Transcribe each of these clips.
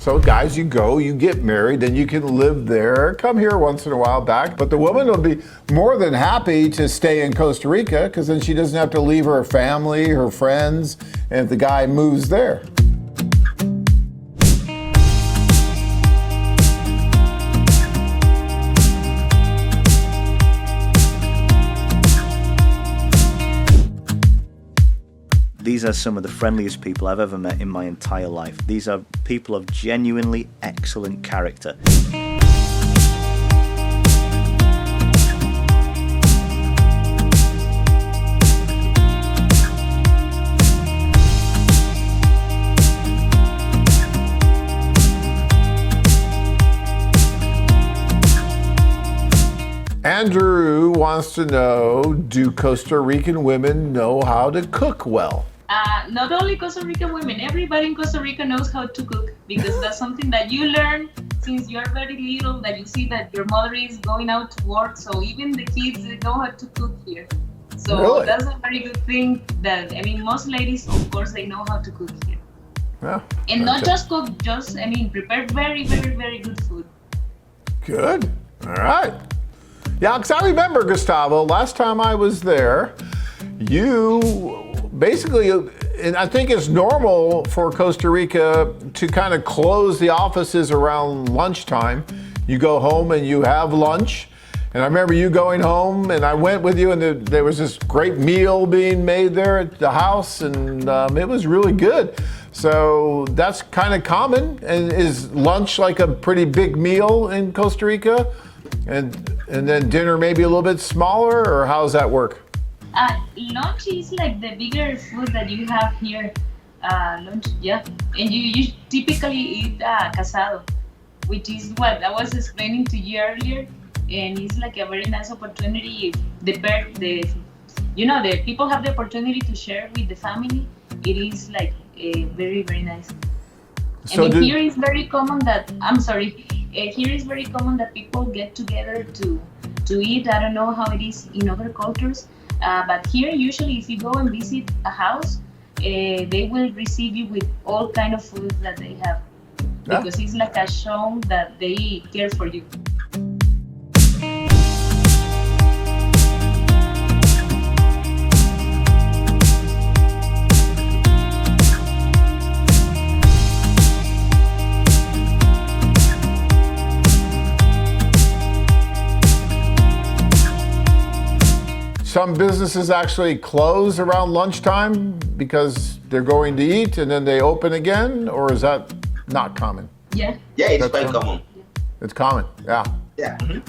So guys, you go, you get married, then you can live there, come here once in a while back. But the woman will be more than happy to stay in Costa Rica because then she doesn't have to leave her family, her friends, and if the guy moves there. These are some of the friendliest people I've ever met in my entire life. These are people of genuinely excellent character. Andrew wants to know, do Costa Rican women know how to cook well? Not only Costa Rican women, everybody in Costa Rica knows how to cook because that's something that you learn since you're very little, that you see that your mother is going out to work, so even the kids they know how to cook here. So Really? That's a very good thing that, most ladies, of course, they know how to cook here. Yeah. And not just cook, prepare very, very, very good food. Good. All right. Yeah, because I remember, Gustavo, last time I was there, you basically, and I think it's normal for Costa Rica to kind of close the offices around lunchtime. You go home and you have lunch. And I remember you going home, and I went with you, and there was this great meal being made there at the house, and it was really good. So that's kind of common. And is lunch like a pretty big meal in Costa Rica? And then dinner maybe a little bit smaller, or how does that work? Lunch is like the bigger food that you have here. Lunch, yeah. And you typically eat casado, which is what I was explaining to you earlier. And it's like a very nice opportunity. The people have the opportunity to share with the family. It is like very, very nice. So and here is very common that, here is very common that people get together to eat. I don't know how it is in other cultures, but here usually if you go and visit a house, they will receive you with all kind of food that they have, because it's like a show that they care for you. Some businesses actually close around lunchtime because they're going to eat and then they open again, or is that not common? Yeah. Yeah, it's quite common. It's common, yeah. Yeah. Mm-hmm.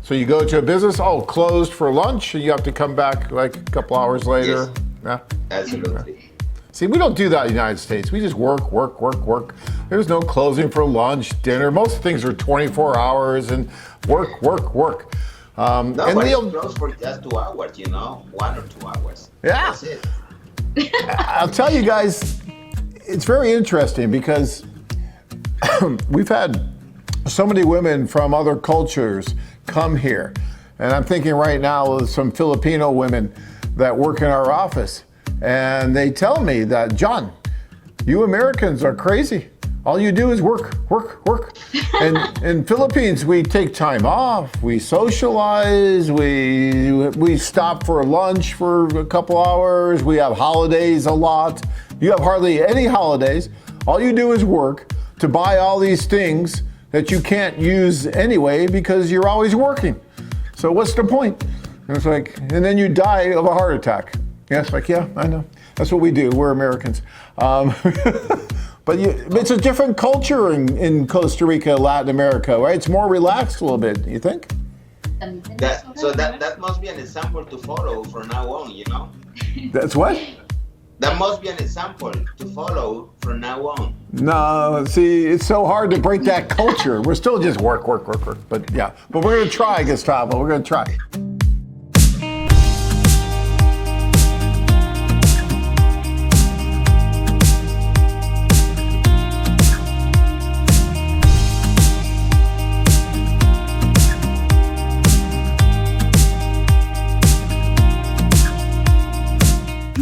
So you go to a business, closed for lunch, and you have to come back like a couple hours later. Yes. Yeah. Absolutely. See, we don't do that in the United States. We just work. There's no closing for lunch, dinner. Most things are 24 hours and work. No, but it's closed for just 2 hours, 1 or 2 hours. Yeah. That's it. I'll tell you guys, it's very interesting because we've had so many women from other cultures come here. And I'm thinking right now of some Filipino women that work in our office. And they tell me that, John, you Americans are crazy. All you do is work. And in Philippines, we take time off, we socialize, we stop for lunch for a couple hours, we have holidays a lot. You have hardly any holidays. All you do is work to buy all these things that you can't use anyway because you're always working. So what's the point? And it's like, and then you die of a heart attack. Yeah, it's like, yeah, I know. That's what we do. We're Americans. But it's a different culture in Costa Rica, Latin America, right? It's more relaxed a little bit, you think? That must be an example to follow from now on, That's what? That must be an example to follow from now on. No, see, it's so hard to break that culture. We're still just work. But yeah, but we're going to try, Gustavo. We're going to try.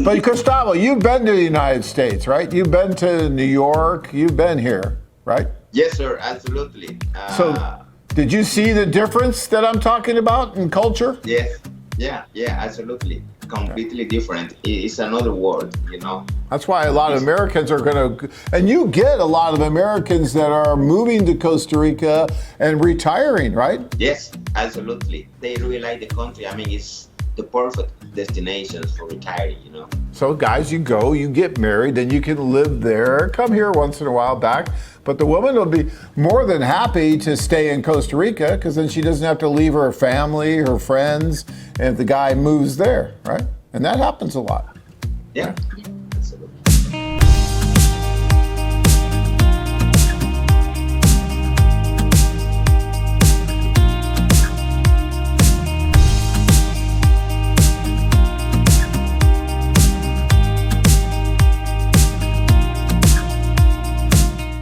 But Gustavo, you've been to the United States, right? You've been to New York, you've been here, right? Yes, sir, absolutely. So, did you see the difference that I'm talking about in culture? Yes, yeah, absolutely. Completely different. It's another world, you know. That's why a lot of Americans are going to, and you get a lot of Americans that are moving to Costa Rica and retiring, right? Yes, absolutely. They really like the country. I mean, it's the perfect destination for retiring, you know. So guys, you go, you get married, then you can live there, come here once in a while back. But the woman will be more than happy to stay in Costa Rica because then she doesn't have to leave her family, her friends, and the guy moves there, right? And that happens a lot. Yeah, absolutely.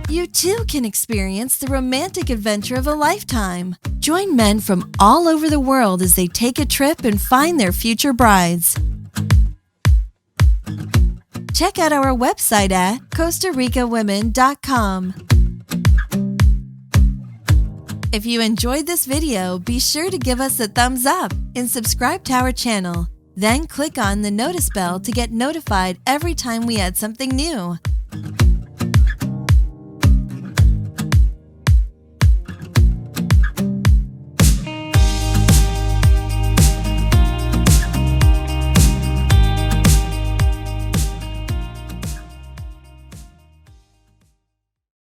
You too can experience the romantic adventure of a lifetime. Join men from all over the world as they take a trip and find their future brides. Check out our website at CostaRicaWomen.com. If you enjoyed this video, be sure to give us a thumbs up and subscribe to our channel. Then click on the notice bell to get notified every time we add something new.